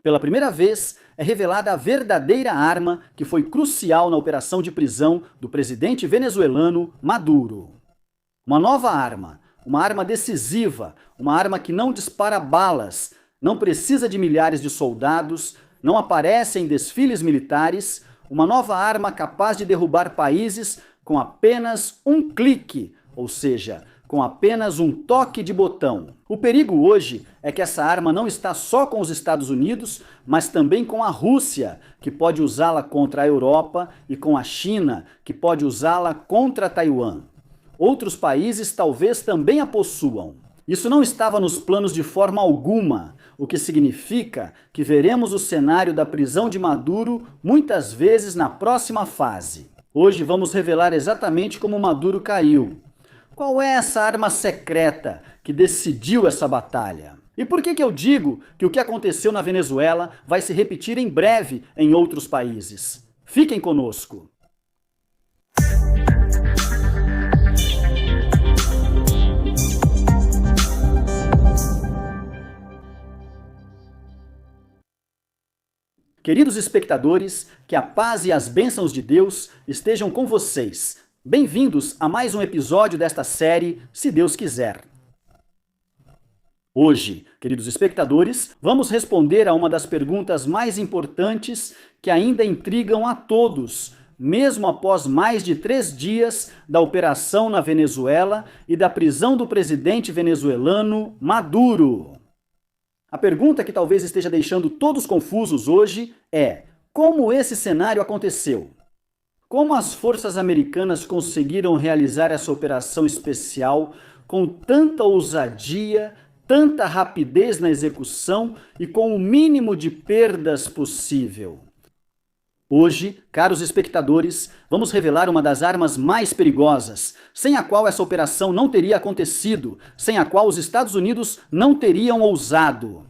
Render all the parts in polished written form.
Pela primeira vez, é revelada a verdadeira arma que foi crucial na operação de prisão do presidente venezuelano Maduro. Uma nova arma, uma arma decisiva, uma arma que não dispara balas, não precisa de milhares de soldados, não aparece em desfiles militares, uma nova arma capaz de derrubar países com apenas um clique, ou seja, com apenas um toque de botão. O perigo hoje é que essa arma não está só com os Estados Unidos, mas também com a Rússia, que pode usá-la contra a Europa, e com a China, que pode usá-la contra Taiwan. Outros países talvez também a possuam. Isso não estava nos planos de forma alguma, o que significa que veremos o cenário da prisão de Maduro muitas vezes na próxima fase. Hoje vamos revelar exatamente como Maduro caiu. Qual é essa arma secreta que decidiu essa batalha? E por que eu digo que o que aconteceu na Venezuela vai se repetir em breve em outros países? Fiquem conosco! Queridos espectadores, que a paz e as bênçãos de Deus estejam com vocês. Bem-vindos a mais um episódio desta série, Se Deus Quiser. Hoje, queridos espectadores, vamos responder a uma das perguntas mais importantes que ainda intrigam a todos, mesmo após mais de 3 dias da operação na Venezuela e da prisão do presidente venezuelano Maduro. A pergunta que talvez esteja deixando todos confusos hoje é: como esse cenário aconteceu? Como as forças americanas conseguiram realizar essa operação especial com tanta ousadia, tanta rapidez na execução e com o mínimo de perdas possível? Hoje, caros espectadores, vamos revelar uma das armas mais perigosas, sem a qual essa operação não teria acontecido, sem a qual os Estados Unidos não teriam ousado.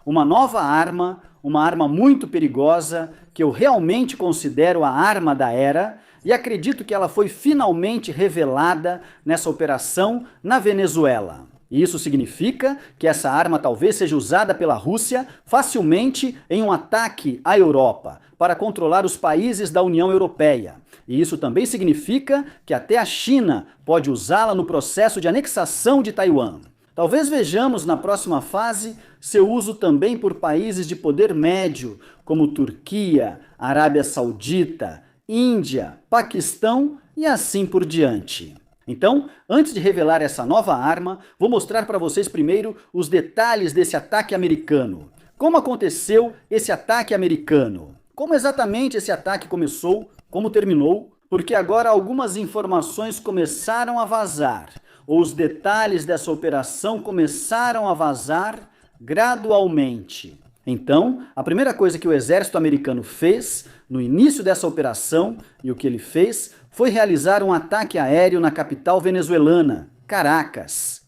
Uma nova arma, uma arma muito perigosa, que eu realmente considero a arma da era, e acredito que ela foi finalmente revelada nessa operação na Venezuela. E isso significa que essa arma talvez seja usada pela Rússia facilmente em um ataque à Europa, para controlar os países da União Europeia. E isso também significa que até a China pode usá-la no processo de anexação de Taiwan. Talvez vejamos na próxima fase seu uso também por países de poder médio, como Turquia, Arábia Saudita, Índia, Paquistão e assim por diante. Então, antes de revelar essa nova arma, vou mostrar para vocês primeiro os detalhes desse ataque americano. Como aconteceu esse ataque americano? Como exatamente esse ataque começou? Como terminou? Porque agora algumas informações começaram a vazar, ou os detalhes dessa operação começaram a vazar gradualmente. Então, a primeira coisa que o exército americano fez no início dessa operação, e o que ele fez, foi realizar um ataque aéreo na capital venezuelana, Caracas.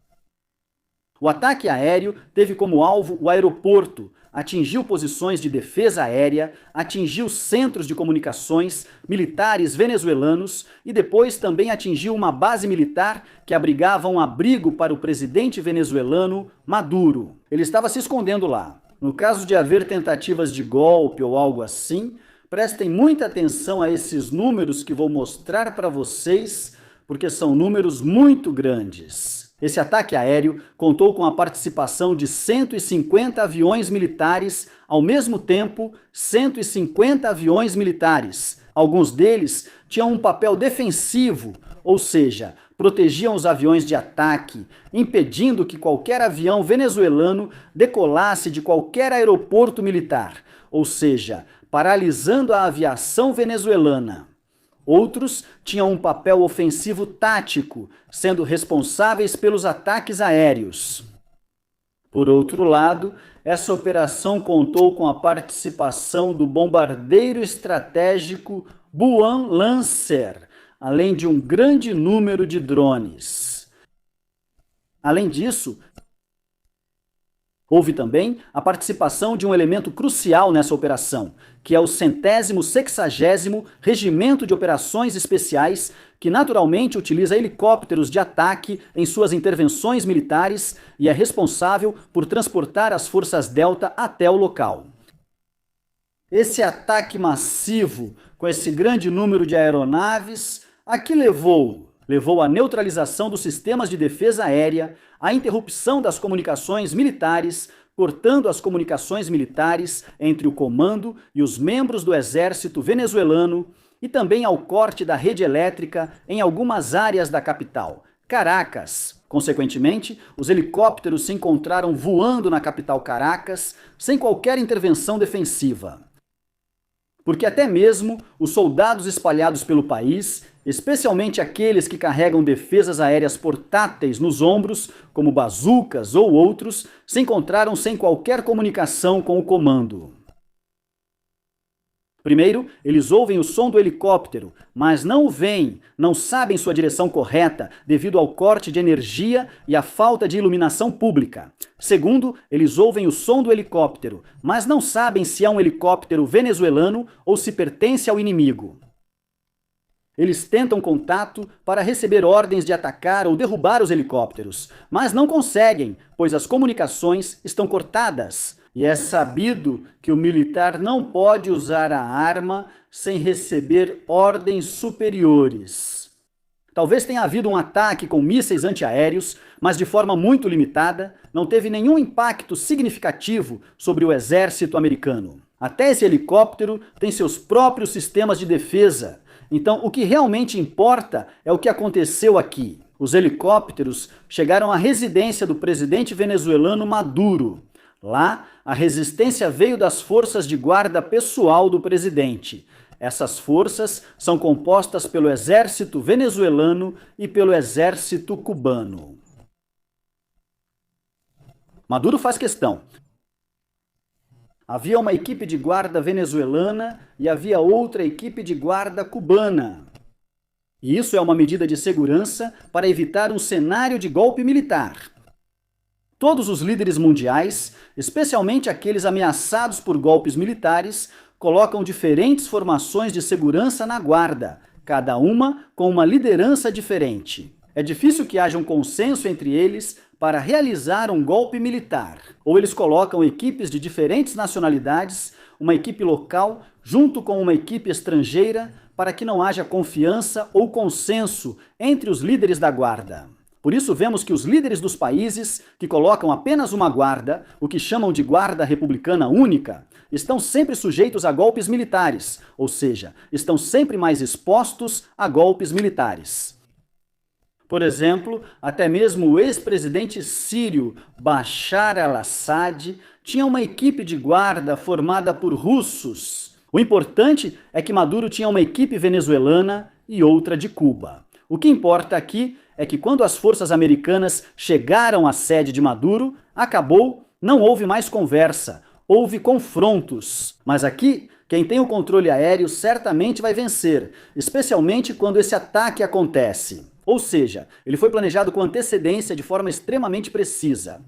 O ataque aéreo teve como alvo o aeroporto, atingiu posições de defesa aérea, atingiu centros de comunicações, militares venezuelanos e depois também atingiu uma base militar que abrigava um abrigo para o presidente venezuelano Maduro. Ele estava se escondendo lá. No caso de haver tentativas de golpe ou algo assim, prestem muita atenção a esses números que vou mostrar para vocês, porque são números muito grandes. Esse ataque aéreo contou com a participação de 150 aviões militares, ao mesmo tempo, 150 aviões militares. Alguns deles tinham um papel defensivo, ou seja, protegiam os aviões de ataque, impedindo que qualquer avião venezuelano decolasse de qualquer aeroporto militar, ou seja, paralisando a aviação venezuelana. Outros tinham um papel ofensivo tático, sendo responsáveis pelos ataques aéreos. Por outro lado, essa operação contou com a participação do bombardeiro estratégico Buan Lancer, além de um grande número de drones. Além disso, Houve também a participação de um elemento crucial nessa operação, que é o 160º Regimento de Operações Especiais, que naturalmente utiliza helicópteros de ataque em suas intervenções militares e é responsável por transportar as forças Delta até o local. Esse ataque massivo, com esse grande número de aeronaves, a que levou? Levou à neutralização dos sistemas de defesa aérea, à interrupção das comunicações militares, cortando as comunicações militares entre o comando e os membros do exército venezuelano, e também ao corte da rede elétrica em algumas áreas da capital, Caracas. Consequentemente, os helicópteros se encontraram voando na capital Caracas sem qualquer intervenção defensiva. Porque até mesmo os soldados espalhados pelo país, especialmente aqueles que carregam defesas aéreas portáteis nos ombros, como bazucas ou outros, se encontraram sem qualquer comunicação com o comando. Primeiro, eles ouvem o som do helicóptero, mas não o veem, não sabem sua direção correta devido ao corte de energia e à falta de iluminação pública. Segundo, eles ouvem o som do helicóptero, mas não sabem se é um helicóptero venezuelano ou se pertence ao inimigo. Eles tentam contato para receber ordens de atacar ou derrubar os helicópteros, mas não conseguem, pois as comunicações estão cortadas. E é sabido que o militar não pode usar a arma sem receber ordens superiores. Talvez tenha havido um ataque com mísseis antiaéreos, mas de forma muito limitada, não teve nenhum impacto significativo sobre o exército americano. Até esse helicóptero tem seus próprios sistemas de defesa. Então, o que realmente importa é o que aconteceu aqui. Os helicópteros chegaram à residência do presidente venezuelano Maduro. Lá, a resistência veio das forças de guarda pessoal do presidente. Essas forças são compostas pelo exército venezuelano e pelo exército cubano. Maduro faz questão. Havia uma equipe de guarda venezuelana e havia outra equipe de guarda cubana. E isso é uma medida de segurança para evitar um cenário de golpe militar. Todos os líderes mundiais, especialmente aqueles ameaçados por golpes militares, colocam diferentes formações de segurança na guarda, cada uma com uma liderança diferente. É difícil que haja um consenso entre eles para realizar um golpe militar. Ou eles colocam equipes de diferentes nacionalidades, uma equipe local, junto com uma equipe estrangeira, para que não haja confiança ou consenso entre os líderes da guarda. Por isso vemos que os líderes dos países que colocam apenas uma guarda, o que chamam de guarda republicana única, estão sempre sujeitos a golpes militares, ou seja, estão sempre mais expostos a golpes militares. Por exemplo, até mesmo o ex-presidente sírio Bashar al-Assad tinha uma equipe de guarda formada por russos. O importante é que Maduro tinha uma equipe venezuelana e outra de Cuba. O que importa aqui é que quando as forças americanas chegaram à sede de Maduro, acabou, não houve mais conversa, houve confrontos. Mas aqui, quem tem o controle aéreo certamente vai vencer, especialmente quando esse ataque acontece. Ou seja, ele foi planejado com antecedência de forma extremamente precisa.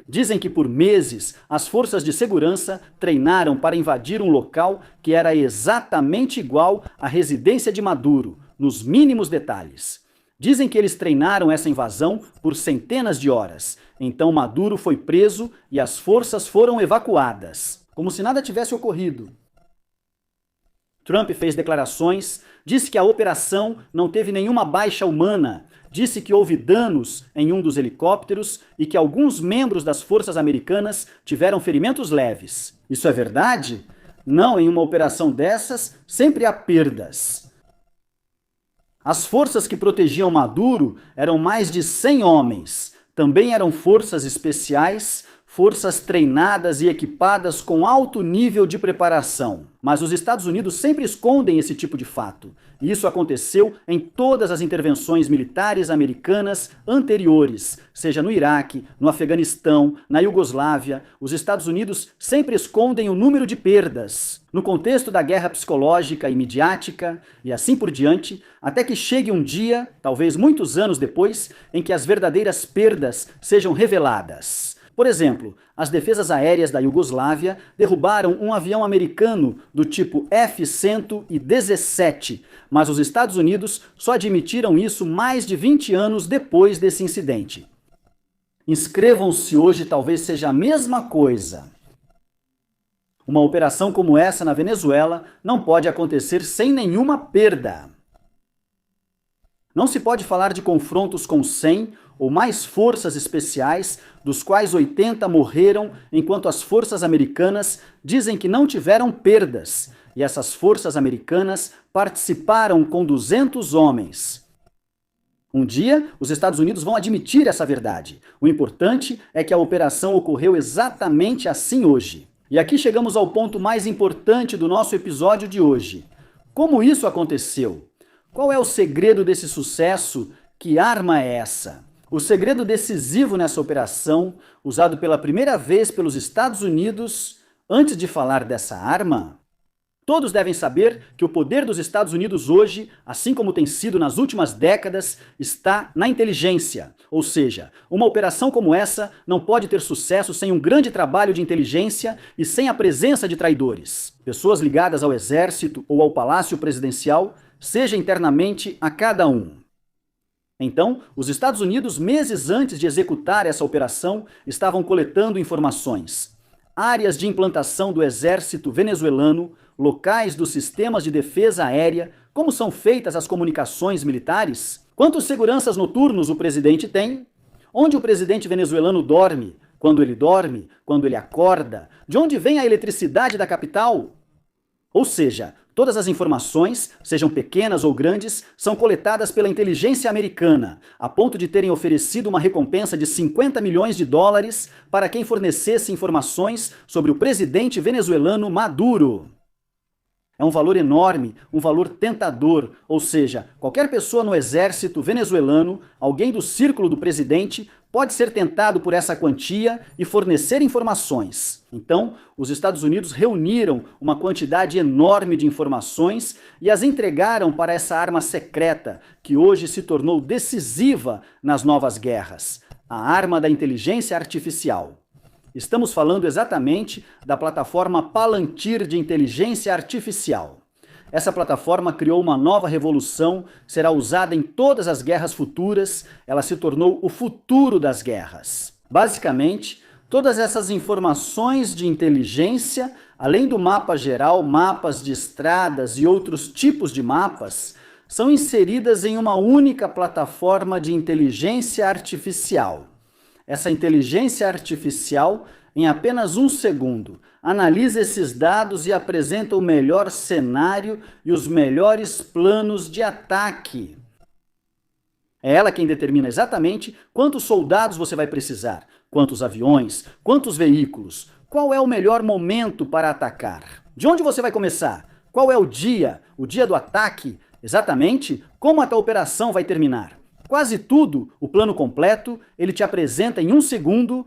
Dizem que por meses as forças de segurança treinaram para invadir um local que era exatamente igual à residência de Maduro, nos mínimos detalhes. Dizem que eles treinaram essa invasão por centenas de horas. Então Maduro foi preso e as forças foram evacuadas, como se nada tivesse ocorrido. Trump fez declarações, disse que a operação não teve nenhuma baixa humana, disse que houve danos em um dos helicópteros e que alguns membros das forças americanas tiveram ferimentos leves. Isso é verdade? Não, em uma operação dessas, sempre há perdas. As forças que protegiam Maduro eram mais de 100 homens. Também eram forças especiais, forças treinadas e equipadas com alto nível de preparação. Mas os Estados Unidos sempre escondem esse tipo de fato. E isso aconteceu em todas as intervenções militares americanas anteriores, seja no Iraque, no Afeganistão, na Iugoslávia. Os Estados Unidos sempre escondem o número de perdas, no contexto da guerra psicológica e midiática, e assim por diante, até que chegue um dia, talvez muitos anos depois, em que as verdadeiras perdas sejam reveladas. Por exemplo, as defesas aéreas da Iugoslávia derrubaram um avião americano do tipo F-117, mas os Estados Unidos só admitiram isso mais de 20 anos depois desse incidente. Inscrevam-se hoje talvez seja a mesma coisa. Uma operação como essa na Venezuela não pode acontecer sem nenhuma perda. Não se pode falar de confrontos com 100 ou mais forças especiais, dos quais 80 morreram, enquanto as forças americanas dizem que não tiveram perdas, e essas forças americanas participaram com 200 homens. Um dia, os Estados Unidos vão admitir essa verdade. O importante é que a operação ocorreu exatamente assim hoje. E aqui chegamos ao ponto mais importante do nosso episódio de hoje. Como isso aconteceu? Qual é o segredo desse sucesso? Que arma é essa? O segredo decisivo nessa operação, usado pela primeira vez pelos Estados Unidos, antes de falar dessa arma, todos devem saber que o poder dos Estados Unidos hoje, assim como tem sido nas últimas décadas, está na inteligência. Ou seja, uma operação como essa não pode ter sucesso sem um grande trabalho de inteligência e sem a presença de traidores. Pessoas ligadas ao exército ou ao palácio presidencial, seja internamente a cada um. Então, os Estados Unidos, meses antes de executar essa operação, estavam coletando informações. Áreas de implantação do exército venezuelano, locais dos sistemas de defesa aérea, como são feitas as comunicações militares, quantos seguranças noturnos o presidente tem, onde o presidente venezuelano dorme, quando ele acorda, de onde vem a eletricidade da capital. Ou seja, todas as informações, sejam pequenas ou grandes, são coletadas pela inteligência americana, a ponto de terem oferecido uma recompensa de $50 milhões para quem fornecesse informações sobre o presidente venezuelano Maduro. É um valor enorme, um valor tentador, ou seja, qualquer pessoa no exército venezuelano, alguém do círculo do presidente, pode ser tentado por essa quantia e fornecer informações. Então, os Estados Unidos reuniram uma quantidade enorme de informações e as entregaram para essa arma secreta, que hoje se tornou decisiva nas novas guerras, a arma da inteligência artificial. Estamos falando exatamente da plataforma Palantir de inteligência artificial. Essa plataforma criou uma nova revolução, será usada em todas as guerras futuras, ela se tornou o futuro das guerras. Basicamente, todas essas informações de inteligência, além do mapa geral, mapas de estradas e outros tipos de mapas, são inseridas em uma única plataforma de inteligência artificial. Essa inteligência artificial, em apenas um segundo, analisa esses dados e apresenta o melhor cenário e os melhores planos de ataque. É ela quem determina exatamente quantos soldados você vai precisar, quantos aviões, quantos veículos, qual é o melhor momento para atacar. De onde você vai começar? Qual é o dia do ataque? Exatamente como a tua operação vai terminar. Quase tudo, o plano completo, ele te apresenta em um segundo.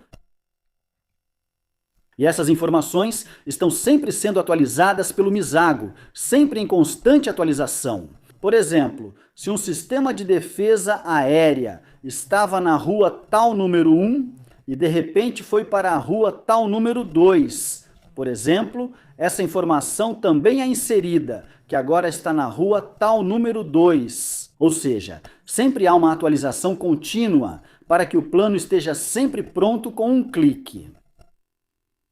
E essas informações estão sempre sendo atualizadas pelo Misago, sempre em constante atualização. Por exemplo, se um sistema de defesa aérea estava na rua tal número 1 e de repente foi para a rua tal número 2, por exemplo, essa informação também é inserida, que agora está na rua tal número 2. Ou seja, sempre há uma atualização contínua para que o plano esteja sempre pronto com um clique.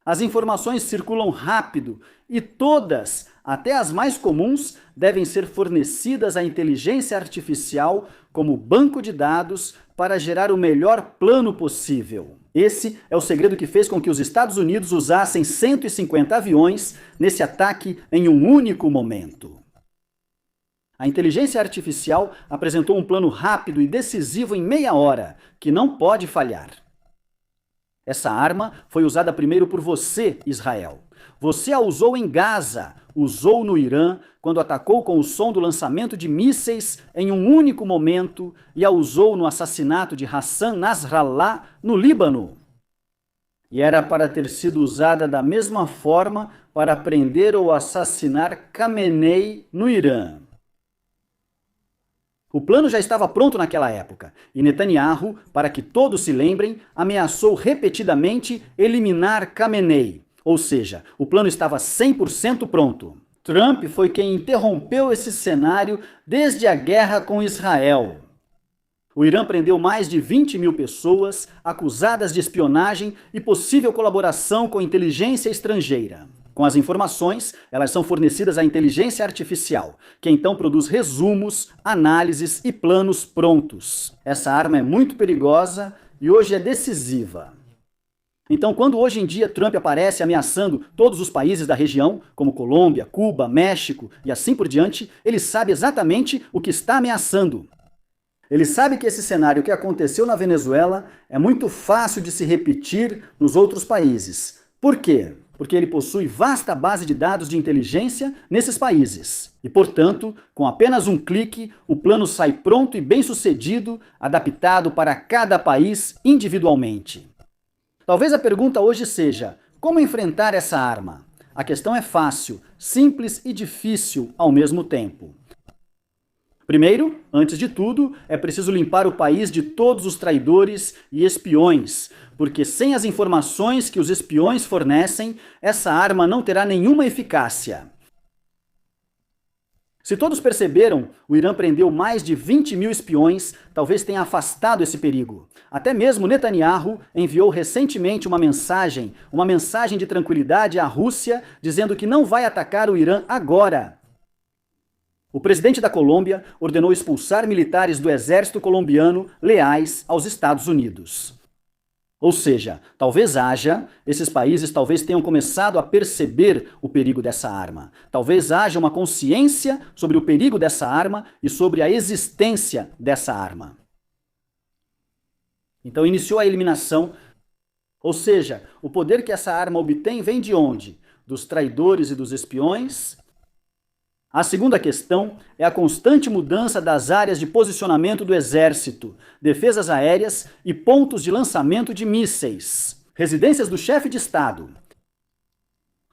As informações circulam rápido e todas, até as mais comuns, devem ser fornecidas à inteligência artificial como banco de dados para gerar o melhor plano possível. Esse é o segredo que fez com que os Estados Unidos usassem 150 aviões nesse ataque em um único momento. A inteligência artificial apresentou um plano rápido e decisivo em meia hora, que não pode falhar. Essa arma foi usada primeiro por você, Israel. Você a usou em Gaza, usou no Irã, quando atacou com o som do lançamento de mísseis em um único momento e a usou no assassinato de Hassan Nasrallah, no Líbano. E era para ter sido usada da mesma forma para prender ou assassinar Khamenei, no Irã. O plano já estava pronto naquela época, e Netanyahu, para que todos se lembrem, ameaçou repetidamente eliminar Khamenei. Ou seja, o plano estava 100% pronto. Trump foi quem interrompeu esse cenário desde a guerra com Israel. O Irã prendeu mais de 20 mil pessoas acusadas de espionagem e possível colaboração com inteligência estrangeira. Com as informações, elas são fornecidas à inteligência artificial, que então produz resumos, análises e planos prontos. Essa arma é muito perigosa e hoje é decisiva. Então, quando hoje em dia Trump aparece ameaçando todos os países da região, como Colômbia, Cuba, México e assim por diante, ele sabe exatamente o que está ameaçando. Ele sabe que esse cenário que aconteceu na Venezuela é muito fácil de se repetir nos outros países. Por quê? Porque ele possui vasta base de dados de inteligência nesses países. E, portanto, com apenas um clique, o plano sai pronto e bem-sucedido, adaptado para cada país individualmente. Talvez a pergunta hoje seja: como enfrentar essa arma? A questão é fácil, simples e difícil ao mesmo tempo. Primeiro, antes de tudo, é preciso limpar o país de todos os traidores e espiões, porque sem as informações que os espiões fornecem, essa arma não terá nenhuma eficácia. Se todos perceberam, o Irã prendeu mais de 20 mil espiões, talvez tenha afastado esse perigo. Até mesmo Netanyahu enviou recentemente uma mensagem de tranquilidade à Rússia, dizendo que não vai atacar o Irã agora. O presidente da Colômbia ordenou expulsar militares do exército colombiano leais aos Estados Unidos. Ou seja, esses países talvez tenham começado a perceber o perigo dessa arma. Talvez haja uma consciência sobre o perigo dessa arma e sobre a existência dessa arma. Então iniciou a eliminação, ou seja, o poder que essa arma obtém vem de onde? Dos traidores e dos espiões? A segunda questão é a constante mudança das áreas de posicionamento do exército, defesas aéreas e pontos de lançamento de mísseis, residências do chefe de Estado.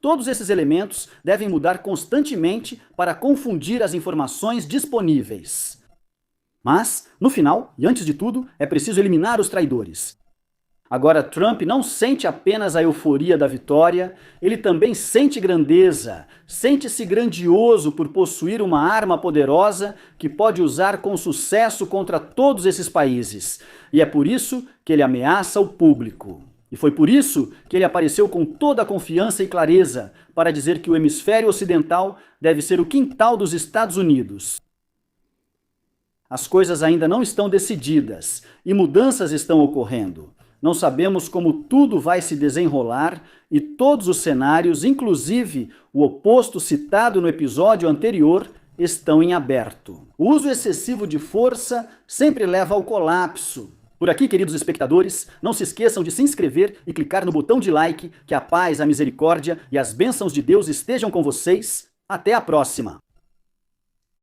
Todos esses elementos devem mudar constantemente para confundir as informações disponíveis. Mas, no final, e antes de tudo, é preciso eliminar os traidores. Agora, Trump não sente apenas a euforia da vitória, ele também sente grandeza, sente-se grandioso por possuir uma arma poderosa que pode usar com sucesso contra todos esses países. E é por isso que ele ameaça o público. E foi por isso que ele apareceu com toda a confiança e clareza para dizer que o hemisfério ocidental deve ser o quintal dos Estados Unidos. As coisas ainda não estão decididas e mudanças estão ocorrendo. Não sabemos como tudo vai se desenrolar e todos os cenários, inclusive o oposto citado no episódio anterior, estão em aberto. O uso excessivo de força sempre leva ao colapso. Por aqui, queridos espectadores, não se esqueçam de se inscrever e clicar no botão de like, que a paz, a misericórdia e as bênçãos de Deus estejam com vocês. Até a próxima!